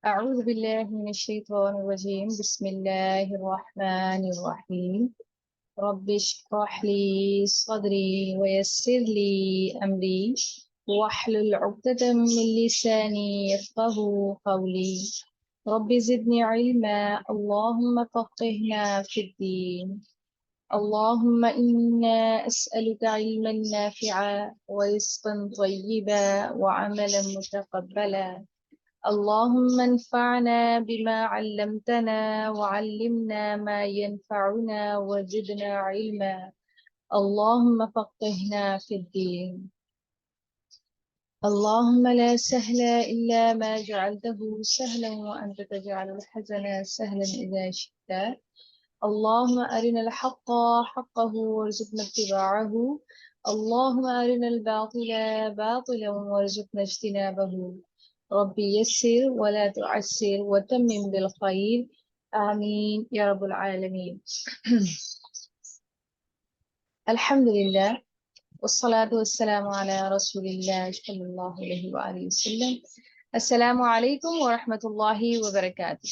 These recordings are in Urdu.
أعوذ بالله من الشيطان الرجيم. بسم الله الرحمن الرحيم. رب اشرح لي صدري ويسر لي أمري واحلل عقدة من لساني يفقه قولي. رب زدني علما، اللهم فقهنا في الدين. اللهم إنا أسألك علما نافعا ورزقا طيبا وعملا متقبلا. اللهم انفعنا بما علمتنا وعلمنا ما ينفعنا وزدنا علما. اللهم فقهنا في الدين. اللهم لا سهل إلا ما جعلته سهلا وأنت تجعل الحزن سهلا إذا شئت. اللهم أرنا الحق حقه وارزقنا اتباعه. اللهم أرنا الباطل باطلا وارزقنا اجتنابه. ربي يسر ولا تعسر وتمم بالخير. آمين يا رب العالمين. الحمد لله والصلاة والسلام على رسول الله صلى الله عليه وآله وسلم. السلام عليكم ورحمة الله وبركاته.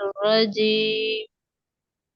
الرجيم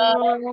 الله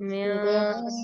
من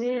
من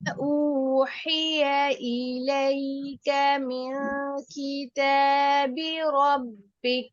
أوحي إليك من كتاب ربك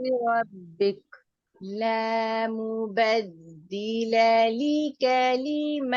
ربك لا مبدل لكلماته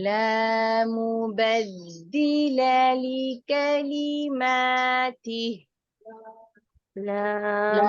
لا مبدل لكلماته لا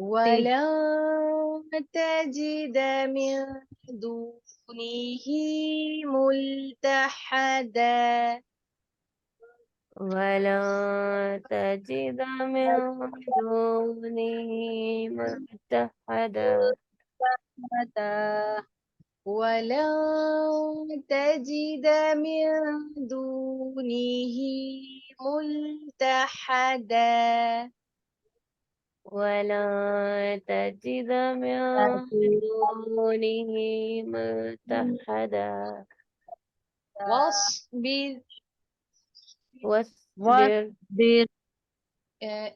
ولن تجد من دونه ملتحدا ولا تجد من دونه ملتحدا ولن تجد من دونه ملتحدا ولا تجد من دونه ملتحدا واصبر واصبر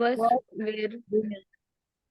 واصبر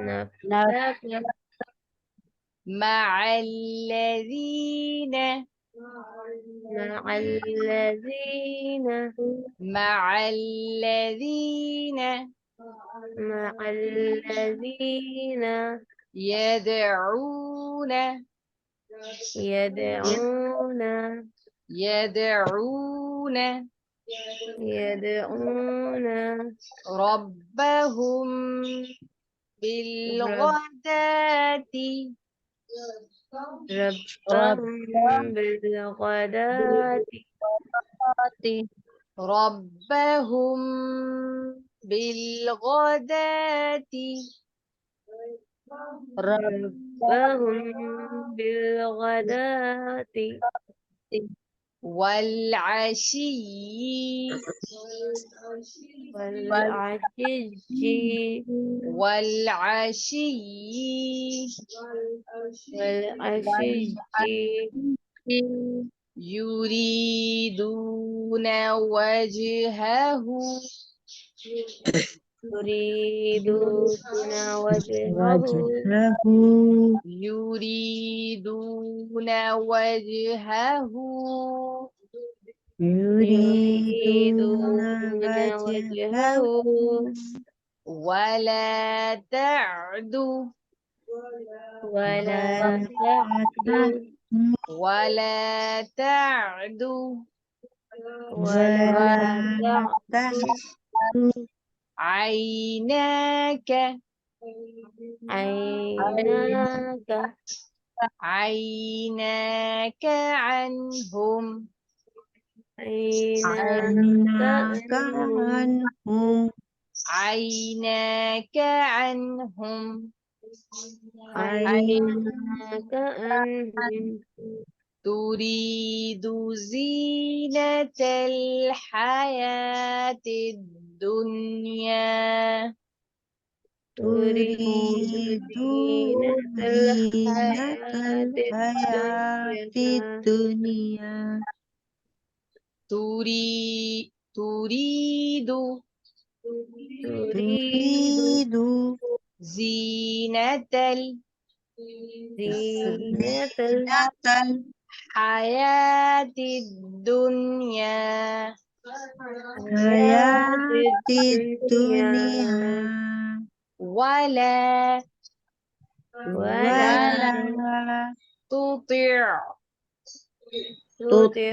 نفسك مع الذين مع الذين مع الذين مع الذين يدعون يدعون يدعون يدعون ربهم رب بالغداة ربهم بالغداة ربهم بالغداة ربهم بالغداة والعشي والعشي والعشي والعشي يريدون وجهه يريدون وجهه يريدون وجهه يريدون وجهه ولا تعد ولا تعد ولا تعد ولا تعد عيناك عيناك عيناك عنهم عيناك عنهم عيناك عنهم عيناك عنهم تريد زينة الحياة الدنيا تريد زينة الحياة الدنيا تريد تريد زينة زينة الحياة الدنيا الحياة الدنيا ولا ولا تطع تطع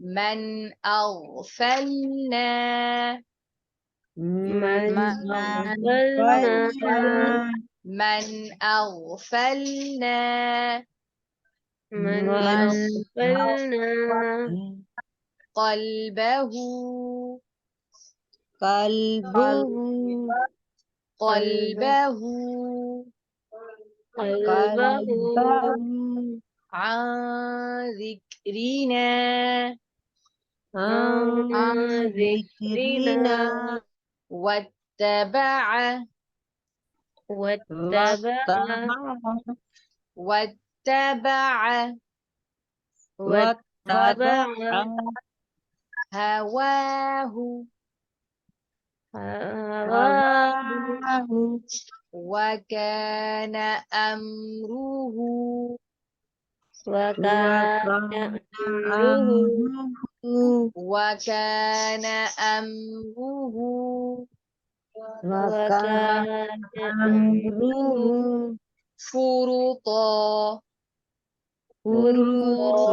من أغفلنا من أغفلنا، من أغفلنا من أغفلنا قلبه قلبه، قلبه قلبه عن ذكرنا عن ذكرنا واتبع واتبع واتبع واتبع هواه هواه وكان أمره وكان أمره وكان أمره وكان أمره فرطا فرطا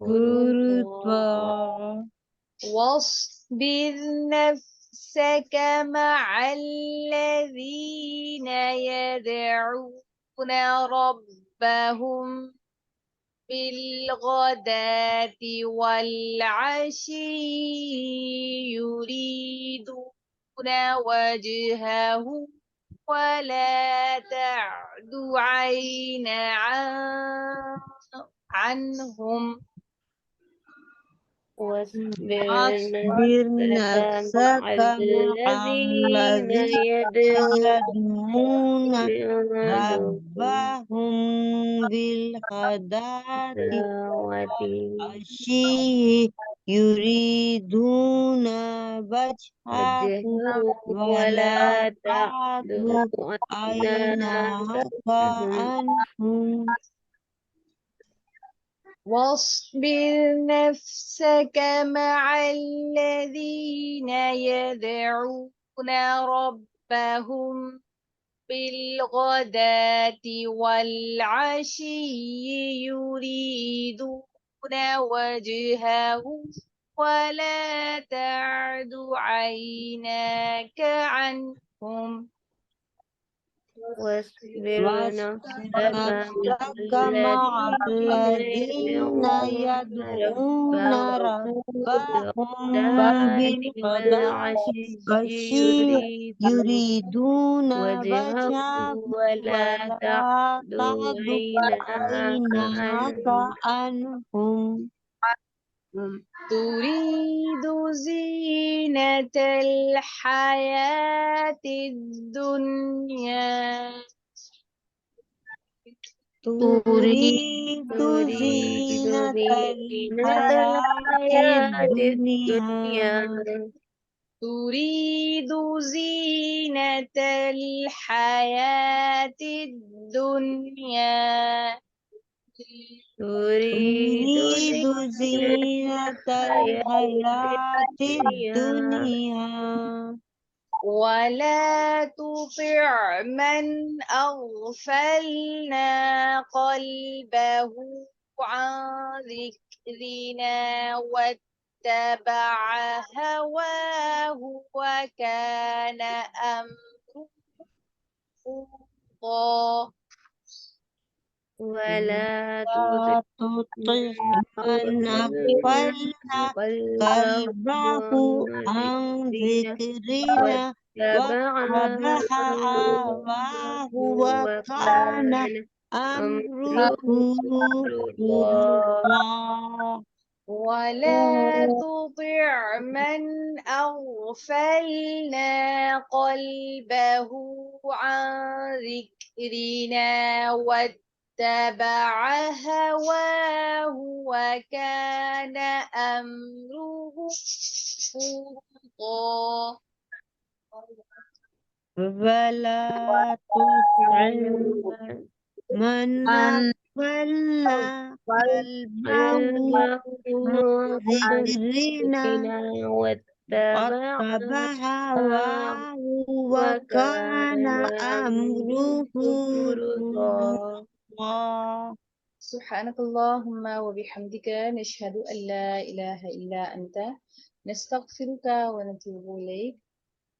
فرطا واصبر نفسك مع الذين يدعون ربهم بالغداة والعشي يريدون وجهه ولا تعد عين عنهم واصبر نفسك مع الذين يدعون ربهم بالغداة والعشي يريدون وجهه ولا تعد عيناك عنهم. واصبر نفسك مع الذين يدعون ربهم بالغداة والعشي يريدون وجهه ولا تعد عيناك عنهم. واصبر نفسك مع الذين يدعون ربهم بالغداة يريدون وجهه ولا تعد عيناك عنهم. تريد زينة الحياة الدنيا تريد زينة الحياة الدنيا تريد زينة الحياة الدنيا تريد زينة الحياة الدنيا ولا تطع من أغفلنا قلبه عن ذكرنا واتبع هواه وكان أمره فرطا. ولا لا تطع من أغفلنا قلبه عن ذكرنا واتبع هواه وكان أمره فرطا ولا تطع من أغفلنا قلبه عن ذكرنا واتبع هواه وكان أمره فرطا ولا تطع من أغفلنا قلبه عن ذكرنا واتبع هواه وكان أمره فرطا سبحانك اللهم وبحمدك نشهد أن لا إله إلا أنت نستغفرك ونتوب إليك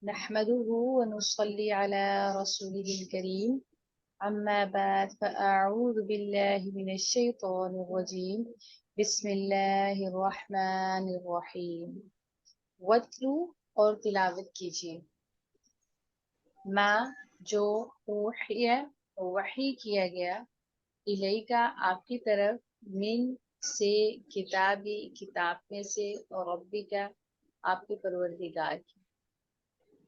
نحمده ونصلي على رسوله الكريم أما بعد فأعوذ بالله من الشيطان الرجيم بسم الله الرحمن الرحيم وَاتْلُو اور تلاوت کیجیے ما جو وحی کیا گیا الیکا آپ کی طرف من سے کتاب میں سے اور ربی کا آپ کے پروردگار کی.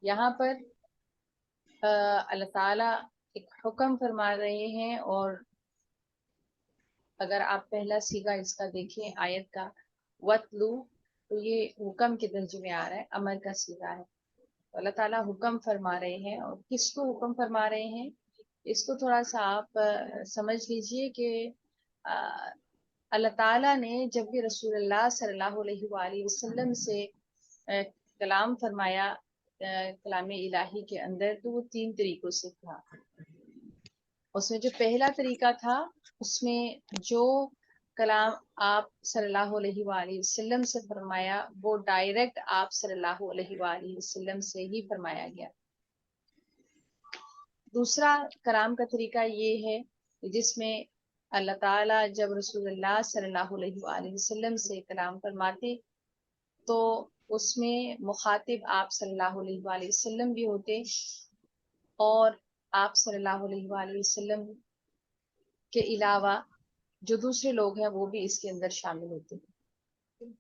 یہاں پر اللہ تعالیٰ ایک حکم فرما رہے ہیں، اور اگر آپ پہلا صیغہ اس کا دیکھیں آیت کا وَاتْلُو تو یہ حکم کے درجے میں آ رہا ہے، امر کا صیغہ ہے. تو اللہ تعالیٰ حکم فرما رہے ہیں، اور کس کو حکم فرما رہے ہیں اس کو تھوڑا سا آپ سمجھ لیجئے کہ اللہ تعالیٰ نے جب بھی رسول اللہ صلی اللہ علیہ وآلہ وسلم سے کلام فرمایا کلام الہی کے اندر، تو وہ 3 طریقوں سے تھا. اس میں جو پہلا طریقہ تھا اس میں جو کلام آپ صلی اللہ علیہ وآلہ وسلم سے فرمایا وہ ڈائریکٹ آپ صلی اللہ علیہ وآلہ وسلم سے ہی فرمایا گیا. دوسرا کلام کا طریقہ یہ ہے جس میں اللہ تعالیٰ جب رسول اللہ صلی اللہ علیہ وآلہ وسلم سے کلام فرماتے تو اس میں مخاطب آپ صلی اللہ علیہ وآلہ وسلم بھی ہوتے، اور آپ صلی اللہ علیہ وآلہ وسلم کے علاوہ جو دوسرے لوگ ہیں وہ بھی اس کے اندر شامل ہوتے ہیں.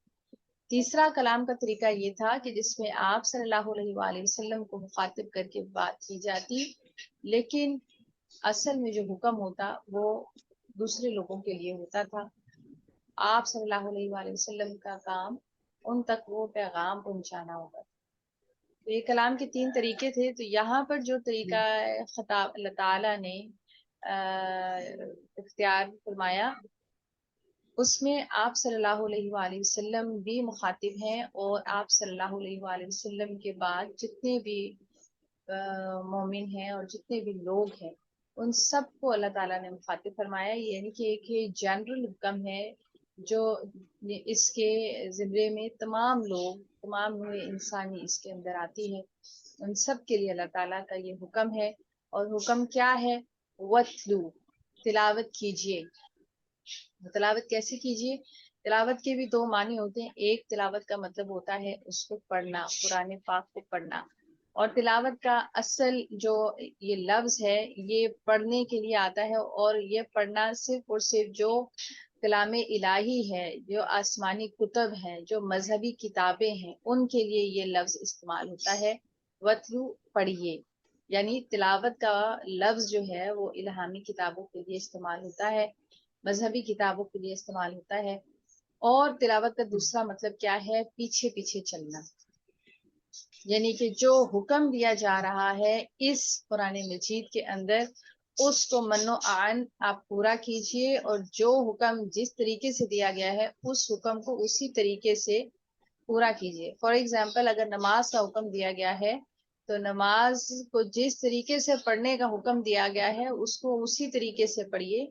تیسرا کلام کا طریقہ یہ تھا کہ جس میں آپ صلی اللہ علیہ وآلہ وسلم کو مخاطب کر کے بات کی جاتی، لیکن اصل میں جو حکم ہوتا وہ دوسرے لوگوں کے لیے ہوتا تھا. آپ صلی اللہ علیہ وآلہ وسلم کا کام ان تک وہ پیغام پہنچانا ہوگا. تو یہ کلام کے 3 طریقے تھے. تو یہاں پر جو طریقہ خطاب اللہ تعالیٰ نے اختیار فرمایا اس میں آپ صلی اللہ علیہ وآلہ وسلم بھی مخاطب ہیں، اور آپ صلی اللہ علیہ وآلہ وسلم کے بعد جتنے بھی مومن ہیں اور جتنے بھی لوگ ہیں ان سب کو اللہ تعالیٰ نے مخاطب فرمایا. یعنی کہ ایک جنرل حکم ہے جو اس کے زمرے میں تمام لوگ، تمام نوع انسانی اس کے اندر آتی ہے. ان سب کے لیے اللہ تعالیٰ کا یہ حکم ہے. اور حکم کیا ہے؟ وَاتْلُو تلاوت کیجیے. تلاوت کیسے کیجیے؟ تلاوت کے بھی 2 معنی ہوتے ہیں. ایک تلاوت کا مطلب ہوتا ہے اس کو پڑھنا، قرآن پاک کو پڑھنا، اور تلاوت کا اصل جو یہ لفظ ہے یہ پڑھنے کے لیے آتا ہے، اور یہ پڑھنا صرف اور صرف جو کلام الہی ہے، جو آسمانی کتب ہیں، جو مذہبی کتابیں ہیں، ان کے لیے یہ لفظ استعمال ہوتا ہے. وَاتْلُو پڑھیے، یعنی تلاوت کا لفظ جو ہے وہ الہامی کتابوں کے لیے استعمال ہوتا ہے، مذہبی کتابوں کے لیے استعمال ہوتا ہے. اور تلاوت کا دوسرا مطلب کیا ہے؟ پیچھے پیچھے چلنا. یعنی کہ جو حکم دیا جا رہا ہے اس قرآن مجید کے اندر اس کو من و عن آپ پورا کیجئے، اور جو حکم جس طریقے سے دیا گیا ہے اس حکم کو اسی طریقے سے پورا کیجئے. فار ایگزامپل اگر نماز کا حکم دیا گیا ہے تو نماز کو جس طریقے سے پڑھنے کا حکم دیا گیا ہے اس کو اسی طریقے سے پڑھیے.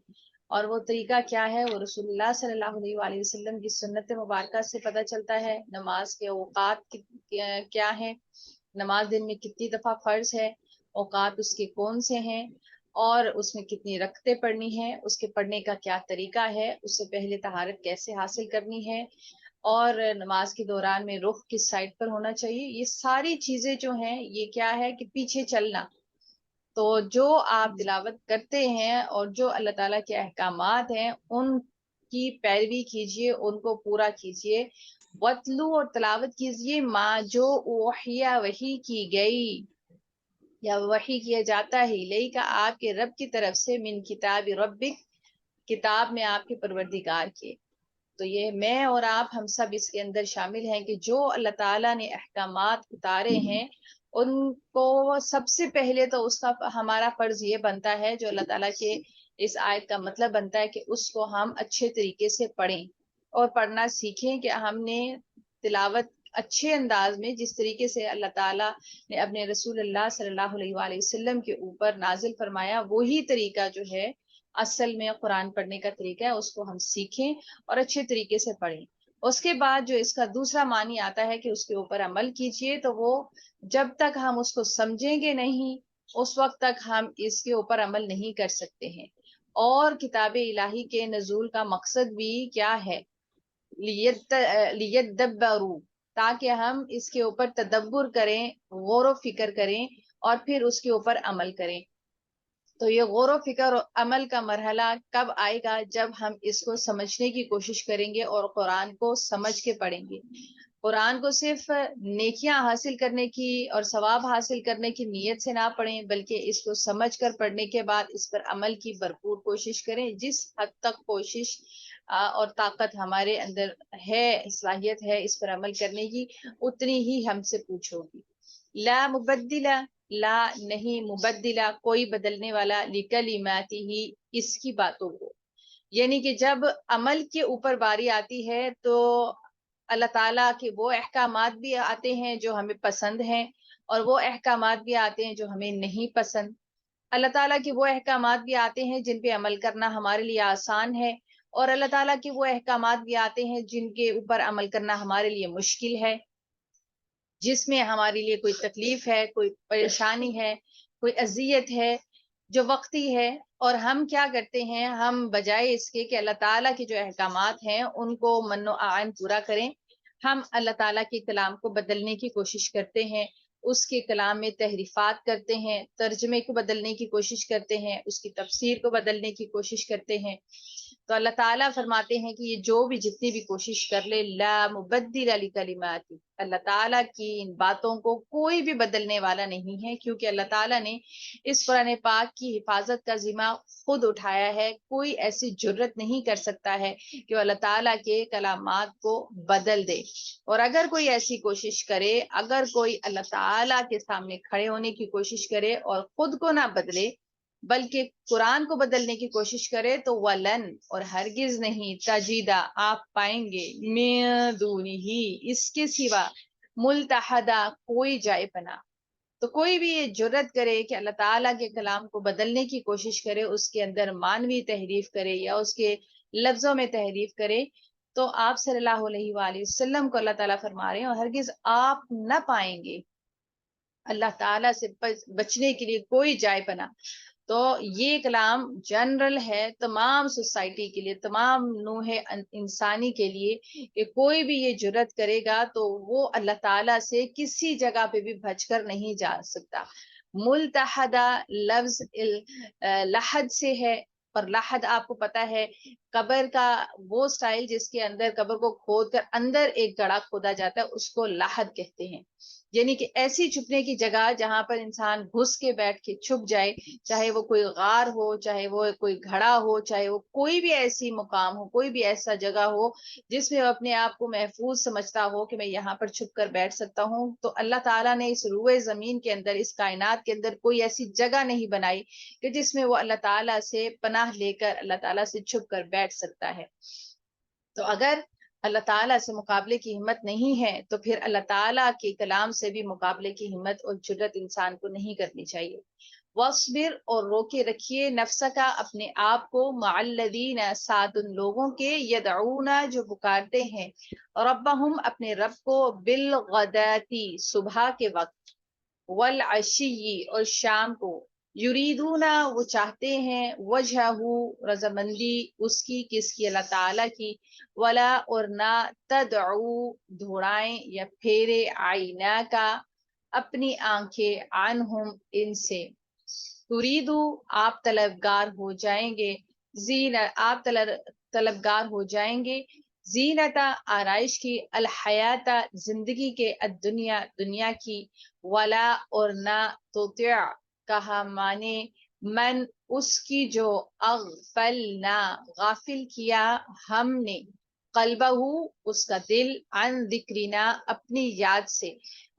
اور وہ طریقہ کیا ہے؟ وہ رسول اللہ صلی اللہ علیہ وآلہ وسلم کی سنت مبارکہ سے پتہ چلتا ہے. نماز کے اوقات کیا ہیں، نماز دن میں کتنی دفعہ فرض ہے، اوقات اس کے کون سے ہیں، اور اس میں کتنی رکعتیں پڑھنی ہیں، اس کے پڑھنے کا کیا طریقہ ہے، اس سے پہلے طہارت کیسے حاصل کرنی ہے، اور نماز کے دوران میں رخ کس سائڈ پر ہونا چاہیے، یہ ساری چیزیں جو ہیں یہ کیا ہے کہ پیچھے چلنا. تو جو آپ تلاوت کرتے ہیں اور جو اللہ تعالیٰ کے احکامات ہیں ان کی پیروی کیجئے، ان کو پورا کیجئے. وَاتْلُو اور تلاوت کیجئے ما جو اوحیا وحی کی گئی یا وحی کیا جاتا ہے لئی کا آپ کے رب کی طرف سے، من کتاب ربک، کتاب میں آپ کے پروردگار کے. تو یہ میں اور آپ ہم سب اس کے اندر شامل ہیں کہ جو اللہ تعالیٰ نے احکامات اتارے ہیں ان کو سب سے پہلے تو اس کا ہمارا فرض یہ بنتا ہے، جو اللہ تعالیٰ کے اس آیت کا مطلب بنتا ہے کہ اس کو ہم اچھے طریقے سے پڑھیں اور پڑھنا سیکھیں، کہ ہم نے تلاوت اچھے انداز میں جس طریقے سے اللہ تعالیٰ نے اپنے رسول اللہ صلی اللہ علیہ وآلہ وسلم کے اوپر نازل فرمایا، وہی طریقہ جو ہے اصل میں قرآن پڑھنے کا طریقہ ہے، اس کو ہم سیکھیں اور اچھے طریقے سے پڑھیں. اس کے بعد جو اس کا دوسرا معنی آتا ہے کہ اس کے اوپر عمل کیجئے، تو وہ جب تک ہم اس کو سمجھیں گے نہیں اس وقت تک ہم اس کے اوپر عمل نہیں کر سکتے ہیں. اور کتاب الہی کے نزول کا مقصد بھی کیا ہے؟ لیدبروا، تاکہ ہم اس کے اوپر تدبر کریں، غور و فکر کریں اور پھر اس کے اوپر عمل کریں. تو یہ غور و فکر اور عمل کا مرحلہ کب آئے گا؟ جب ہم اس کو سمجھنے کی کوشش کریں گے اور قرآن کو سمجھ کے پڑھیں گے. قرآن کو صرف نیکیاں حاصل کرنے کی اور ثواب حاصل کرنے کی نیت سے نہ پڑھیں، بلکہ اس کو سمجھ کر پڑھنے کے بعد اس پر عمل کی بھرپور کوشش کریں. جس حد تک کوشش اور طاقت ہمارے اندر ہے، صلاحیت ہے اس پر عمل کرنے کی، اتنی ہی ہم سے پوچھو گی. لا مبدلہ، لا نہیں، مبدلہ کوئی بدلنے والا، لکلماتی ہی اس کی باتوں کو. یعنی کہ جب عمل کے اوپر باری آتی ہے تو اللہ تعالیٰ کے وہ احکامات بھی آتے ہیں جو ہمیں پسند ہیں، اور وہ احکامات بھی آتے ہیں جو ہمیں نہیں پسند. اللہ تعالیٰ کے وہ احکامات بھی آتے ہیں جن پہ عمل کرنا ہمارے لیے آسان ہے، اور اللہ تعالیٰ کے وہ احکامات بھی آتے ہیں جن کے اوپر عمل کرنا ہمارے لیے مشکل ہے، جس میں ہمارے لیے کوئی تکلیف ہے، کوئی پریشانی ہے، کوئی اذیت ہے جو وقتی ہے. اور ہم کیا کرتے ہیں؟ ہم بجائے اس کے کہ اللہ تعالیٰ کے جو احکامات ہیں ان کو من و عین پورا کریں، ہم اللہ تعالیٰ کے کلام کو بدلنے کی کوشش کرتے ہیں، اس کے کلام میں تحریفات کرتے ہیں، ترجمے کو بدلنے کی کوشش کرتے ہیں، اس کی تفسیر کو بدلنے کی کوشش کرتے ہیں. تو اللہ تعالیٰ فرماتے ہیں کہ یہ جو بھی جتنی بھی کوشش کر لے، لا مبدل لکلماتی، اللہ تعالیٰ کی ان باتوں کو کوئی بھی بدلنے والا نہیں ہے، کیونکہ اللہ تعالیٰ نے اس قرآن پاک کی حفاظت کا ذمہ خود اٹھایا ہے. کوئی ایسی جرت نہیں کر سکتا ہے کہ وہ اللہ تعالیٰ کے کلامات کو بدل دے. اور اگر کوئی ایسی کوشش کرے، اگر کوئی اللہ تعالیٰ کے سامنے کھڑے ہونے کی کوشش کرے اور خود کو نہ بدلے بلکہ قرآن کو بدلنے کی کوشش کرے، تو ولن، اور ہرگز نہیں، تجیدہ آپ پائیں گے، من دونہ اس کے سوا، ملتحدہ کوئی جائے پناہ. تو کوئی بھی یہ جرت کرے کہ اللہ تعالیٰ کے کلام کو بدلنے کی کوشش کرے، اس کے اندر مانوی تحریف کرے یا اس کے لفظوں میں تحریف کرے، تو آپ صلی اللہ علیہ وآلہ وسلم کو اللہ تعالیٰ فرما رہے ہیں اور ہرگز آپ نہ پائیں گے اللہ تعالیٰ سے بچنے کے لیے کوئی جائے پناہ. تو یہ کلام جنرل ہے تمام سوسائٹی کے لیے، تمام نوع انسانی کے لیے، کہ کوئی بھی یہ جرت کرے گا تو وہ اللہ تعالیٰ سے کسی جگہ پہ بھی بچ کر نہیں جا سکتا. ملتحدہ لفظ لحد سے ہے، اور لحد آپ کو پتا ہے قبر کا وہ سٹائل جس کے اندر قبر کو کھود کر اندر ایک گڑھا کھودا جاتا ہے، اس کو لحد کہتے ہیں. یعنی کہ ایسی چھپنے کی جگہ جہاں پر انسان گھس کے بیٹھ کے چھپ جائے، چاہے وہ کوئی غار ہو، چاہے وہ کوئی گھڑا ہو، چاہے وہ کوئی بھی ایسی مقام ہو، کوئی بھی ایسا جگہ ہو جس میں وہ اپنے آپ کو محفوظ سمجھتا ہو کہ میں یہاں پر چھپ کر بیٹھ سکتا ہوں. تو اللہ تعالیٰ نے اس روئے زمین کے اندر، اس کائنات کے اندر کوئی ایسی جگہ نہیں بنائی کہ جس میں وہ اللہ تعالیٰ سے پناہ لے کر اللہ تعالیٰ سے چھپ کر بیٹھ سکتا ہے. تو اگر اللہ تعالیٰ سے مقابلے کی ہمت نہیں ہے تو پھر اللہ تعالیٰ کے کلام سے بھی مقابلے کی ہمت اور جرت انسان کو نہیں کرنی چاہیے. وَاصْبِرْ، اور روکے رکھیے، نفس کا اپنے آپ کو، مع الذین، ساتھ ان لوگوں کے، یدعون جو پکارتے ہیں، ربہم اپنے رب کو، بالغداتی صبح کے وقت، والعشی اور شام کو، یریدونا وہ چاہتے ہیں، وجہہو رضامندی اس کی، کس کی؟ اللہ تعالیٰ کی، ولا اور نہ تدعو دھڑائیں یا پھیرے، عینا کا اپنی آنکھیں، عنہم ان سے، تریدو آپ طلبگار ہو جائیں گے، آپ طلبگار ہو جائیں گے، زینتا آرائش کی، الحیاتہ زندگی کے، الدنیا دنیا کی، ولا اور نہ تطع کہا مانے، من اس کی جو، اغفلنا غافل کیا ہم نے، قلبہ اس کا دل، عن ذکرنا اپنی یاد سے،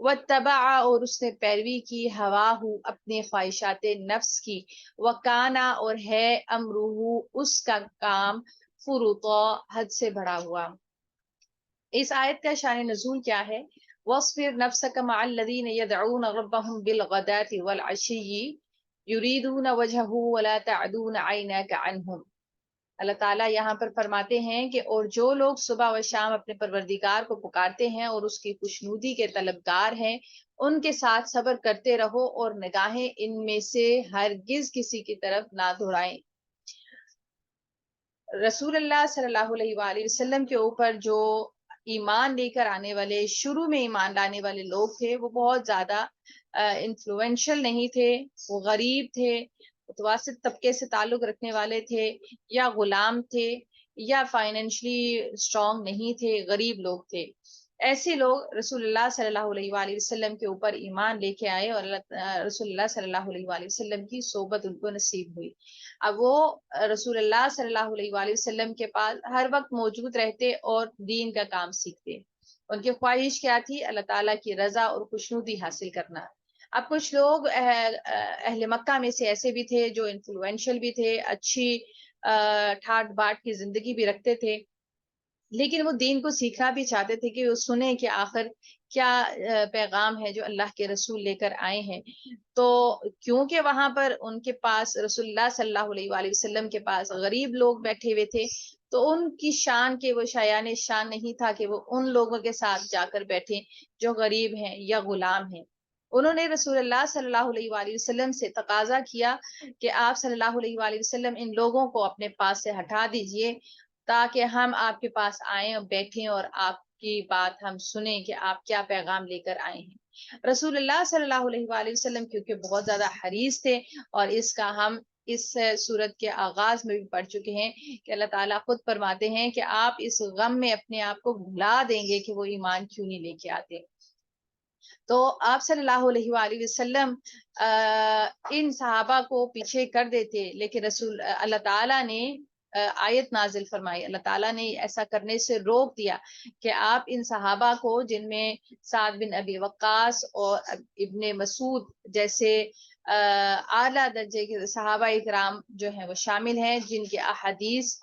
واتبع اور اس نے پیروی کی، ہواہ اپنے خواہشات نفس کی، وکانا اور ہے، امرہ اس کا کام، فرطا حد سے بڑا ہوا۔ اس آیت کا شان نزول کیا ہے؟ وَاصْبِرْ نَفْسَكَ مَعَ الَّذِينَ يَدْعُونَ رَبَّهُمْ بِالْغَدَاةِ وَالْعَشِيِّ يُرِيدُونَ وَجْهَهُ وَلَا تَعْدُونَ عَيْنَاكَ عَنْهُمْ۔ اللہ تعالیٰ یہاں پر فرماتے ہیں کہ اور جو لوگ صبح و شام اپنے پروردگار کو پکارتے ہیں اور اس کی خوشنودی کے طلبگار ہیں، ان کے ساتھ صبر کرتے رہو اور نگاہیں ان میں سے ہرگز کسی کی طرف نہ دھڑائیں۔ رسول اللہ صلی اللہ علیہ وآلہ وسلم کے اوپر جو ایمان لے کر آنے والے، شروع میں ایمان لانے والے لوگ تھے، وہ بہت زیادہ انفلوئنشل نہیں تھے، وہ غریب تھے، متوسط طبقے سے تعلق رکھنے والے تھے، یا غلام تھے، یا فائنینشلی اسٹرانگ نہیں تھے، غریب لوگ تھے۔ ایسے لوگ رسول اللہ صلی اللہ علیہ وآلہ وسلم کے اوپر ایمان لے کے آئے، اور رسول اللہ صلی اللہ علیہ وآلہ وسلم کی صحبت ان کو نصیب ہوئی۔ اب وہ رسول اللہ صلی اللہ علیہ وآلہ وسلم کے پاس ہر وقت موجود رہتے اور دین کا کام سیکھتے۔ ان کی خواہش کیا تھی؟ اللہ تعالیٰ کی رضا اور خوشنودی حاصل کرنا۔ اب کچھ لوگ اہل مکہ میں سے ایسے بھی تھے جو انفلوئنشل بھی تھے، اچھی ٹھاٹ باٹ کی زندگی بھی رکھتے تھے، لیکن وہ دین کو سیکھنا بھی چاہتے تھے کہ وہ سنیں کہ آخر کیا پیغام ہے جو اللہ کے رسول لے کر آئے ہیں۔ تو کیونکہ وہاں پر ان کے پاس رسول اللہ صلی اللہ علیہ وآلہ وسلم کے پاس غریب لوگ بیٹھے ہوئے تھے، تو ان کی شان کے وہ شایان شان نہیں تھا کہ وہ ان لوگوں کے ساتھ جا کر بیٹھیں جو غریب ہیں یا غلام ہیں۔ انہوں نے رسول اللہ صلی اللہ علیہ وآلہ وسلم سے تقاضا کیا کہ آپ صلی اللہ علیہ وآلہ وسلم ان لوگوں کو اپنے پاس سے ہٹا دیجئے، تاکہ ہم آپ کے پاس آئیں اور بیٹھیں اور آپ کی بات ہم سنیں کہ آپ کیا پیغام لے کر آئے ہیں۔ رسول اللہ صلی اللہ علیہ وآلہ وسلم کیونکہ بہت زیادہ حریص تھے، اور اس کا ہم اس سورت کے آغاز میں بھی پڑھ چکے ہیں کہ اللہ تعالیٰ خود فرماتے ہیں کہ آپ اس غم میں اپنے آپ کو بھلا دیں گے کہ وہ ایمان کیوں نہیں لے کے آتے۔ تو آپ صلی اللہ علیہ وآلہ وسلم ان صحابہ کو پیچھے کر دیتے، لیکن اللہ تعالیٰ نے آیت نازل فرمائی، اللہ تعالیٰ نے ایسا کرنے سے روک دیا کہ آپ ان صحابہ کو، جن میں سعد بن ابی وقاص اور ابن مسعود جیسے اعلیٰ درجے کے صحابہ اکرام جو ہیں وہ شامل ہیں، جن کے احادیث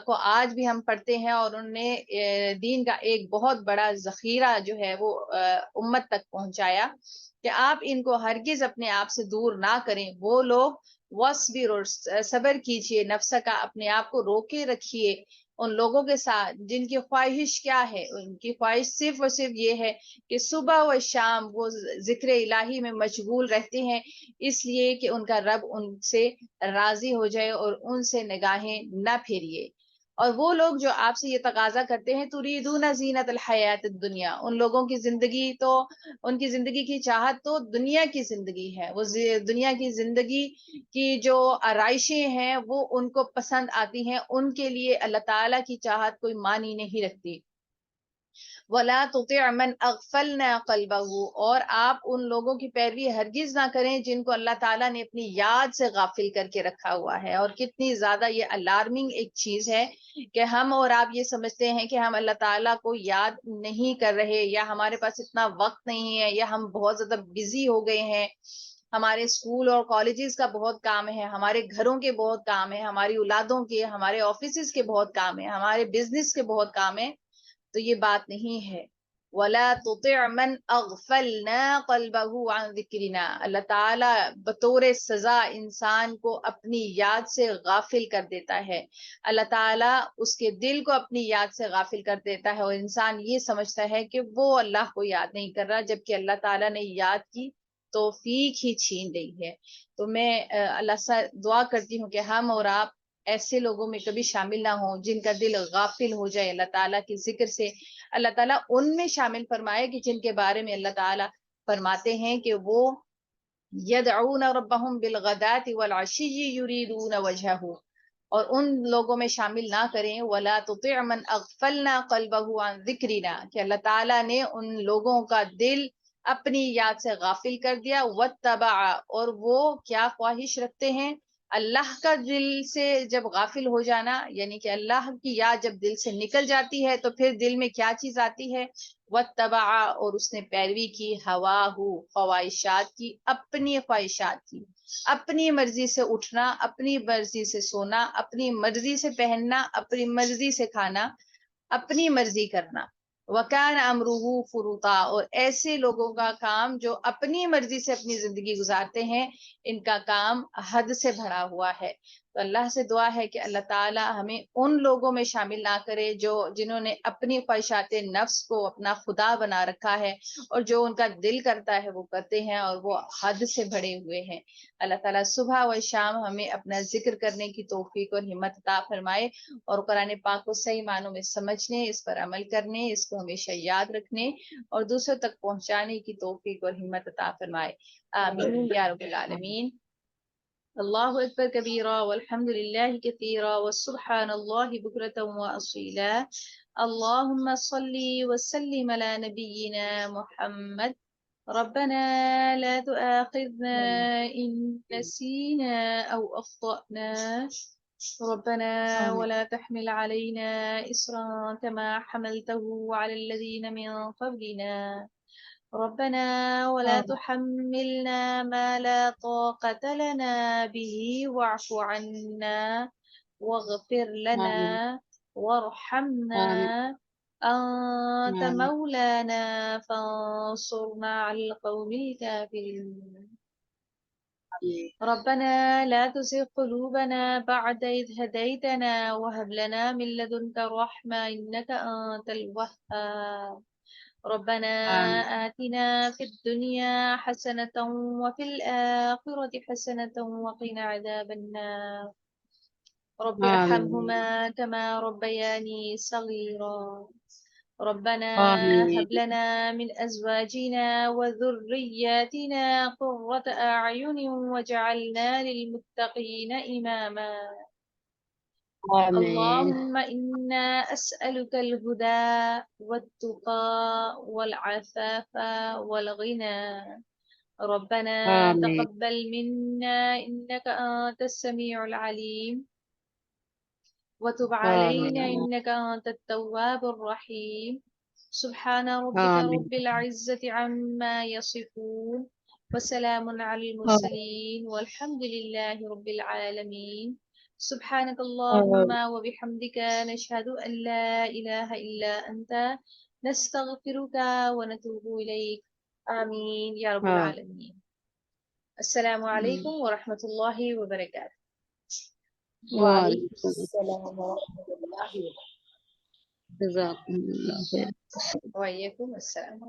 کو آج بھی ہم پڑھتے ہیں، اور انہوں نے دین کا ایک بہت بڑا ذخیرہ جو ہے وہ امت تک پہنچایا، کہ آپ ان کو ہرگز اپنے آپ سے دور نہ کریں۔ وہ لوگ وصبر اور صبر کیجئے، نفس کا اپنے آپ کو روکے رکھیے ان لوگوں کے ساتھ جن کی خواہش کیا ہے؟ ان کی خواہش صرف اور صرف یہ ہے کہ صبح و شام وہ ذکر الہی میں مشغول رہتے ہیں، اس لیے کہ ان کا رب ان سے راضی ہو جائے اور ان سے نگاہیں نہ پھیریے۔ اور وہ لوگ جو آپ سے یہ تقاضا کرتے ہیں، تریدون زینت الحیات الدنیا، ان لوگوں کی زندگی تو، ان کی زندگی کی چاہت تو دنیا کی زندگی ہے، وہ دنیا کی زندگی کی جو آرائشیں ہیں وہ ان کو پسند آتی ہیں، ان کے لیے اللہ تعالیٰ کی چاہت کوئی معنی نہیں رکھتی۔ وَلَا تُطِعْ مَنْ أَغْفَلْنَا قَلْبَهُ، اور آپ ان لوگوں کی پیروی ہرگز نہ کریں جن کو اللہ تعالیٰ نے اپنی یاد سے غافل کر کے رکھا ہوا ہے۔ اور کتنی زیادہ یہ الارمنگ ایک چیز ہے کہ ہم اور آپ یہ سمجھتے ہیں کہ ہم اللہ تعالیٰ کو یاد نہیں کر رہے، یا ہمارے پاس اتنا وقت نہیں ہے، یا ہم بہت زیادہ بزی ہو گئے ہیں، ہمارے اسکول اور کالجز کا بہت کام ہے، ہمارے گھروں کے بہت کام ہے، ہماری اولادوں کے، ہمارے آفیسز کے بہت کام ہے، ہمارے بزنس کے بہت کام ہے۔ تو یہ بات نہیں ہے۔ وَلَا تُطِعْ مَنْ أَغْفَلْنَا قَلْبَهُ عَنْ ذِكْرِنَا، اللہ تعالیٰ بطور سزا انسان کو اپنی یاد سے غافل کر دیتا ہے۔ اللہ تعالیٰ اس کے دل کو اپنی یاد سے غافل کر دیتا ہے، اور انسان یہ سمجھتا ہے کہ وہ اللہ کو یاد نہیں کر رہا، جبکہ اللہ تعالیٰ نے یاد کی توفیق ہی چھین رہی ہے۔ تو میں اللہ سے دعا کرتی ہوں کہ ہم اور آپ ایسے لوگوں میں کبھی شامل نہ ہوں جن کا دل غافل ہو جائے اللہ تعالیٰ کے ذکر سے۔ اللہ تعالیٰ ان میں شامل فرمائے کہ جن کے بارے میں اللہ تعالیٰ فرماتے ہیں کہ وہ یدعون ربهم بالغداۃ والعشی یریدون وجہہ، اور ان لوگوں میں شامل نہ کریں ولا تطع من اغفلنا قلبه عن ذکرنا، کہ اللہ تعالیٰ نے ان لوگوں کا دل اپنی یاد سے غافل کر دیا، واتبع، اور وہ کیا خواہش رکھتے ہیں، اللہ کا دل سے جب غافل ہو جانا، یعنی کہ اللہ کی یاد جب دل سے نکل جاتی ہے تو پھر دل میں کیا چیز آتی ہے، واتبع، اور اس نے پیروی کی، ہواہ، خواہشات کی، اپنی خواہشات کی، اپنی مرضی سے اٹھنا، اپنی مرضی سے سونا، اپنی مرضی سے پہننا، اپنی مرضی سے کھانا، اپنی مرضی کرنا، وکان امرہ فروطا، اور ایسے لوگوں کا کام جو اپنی مرضی سے اپنی زندگی گزارتے ہیں، ان کا کام حد سے بھرا ہوا ہے۔ تو اللہ سے دعا ہے کہ اللہ تعالی ہمیں ان لوگوں میں شامل نہ کرے جنہوں نے اپنی خواہشات نفس کو اپنا خدا بنا رکھا ہے، اور جو ان کا دل کرتا ہے وہ کرتے ہیں، اور وہ حد سے بڑے ہوئے ہیں۔ اللہ تعالیٰ صبح و شام ہمیں اپنا ذکر کرنے کی توفیق اور ہمت عطا فرمائے، اور قرآن پاک کو صحیح معنوں میں سمجھنے، اس پر عمل کرنے، اس کو ہمیشہ یاد رکھنے اور دوسروں تک پہنچانے کی توفیق اور ہمت عطا فرمائے۔ آمین یا رب العالمین۔ اللہ اکبر کبیرا والحمد للہ کثیرا والسبحان اللہ بکرۃ واصیلا۔ اللہم صلی وسلم علی نبینا محمد۔ ربنا لا تؤاخذنا إن نسينا أو أخطأنا، ربنا ولا تحمل علينا إصرا كما حملته على الذين من قبلنا، ربنا ولا تحملنا ما لا طاقة لنا به واعف عنا واغفر لنا وارحمنا، أنت مولانا فانصرنا على القوم الكافرين، ربنا لا تزغ قلوبنا بعد إذ هديتنا وهب لنا من لدنك رحمة إنك أنت الوهاب، ربنا آتنا في الدنيا حسنة وفي الآخرة حسنة وقنا عذاب النار، رب ارحمهما كما ربياني صغيرا، ربنا هب لنا من أزواجنا وذرياتنا قرة أعين واجعلنا للمتقين إماما، اللهم إنا أسألك الهدى والتقى والعفاف والغنى، ربنا تقبل منا إنك أنت السميع العليم وتب علينا إنك أنت التواب الرحيم، سبحان ربك رب العزة عما يصفون وسلام على المرسلين والحمد لله رب العالمين، سبحانك اللهم وبحمدك نشهد أن لا إله إلا أنت نستغفرك ونتوب إليك، آمين يا رب العالمين۔ السلام عليكم ورحمة الله وبركاته۔ وعلیکم السلام ورحمۃ اللہ وبرکاتہ۔ وعلیکم السلام۔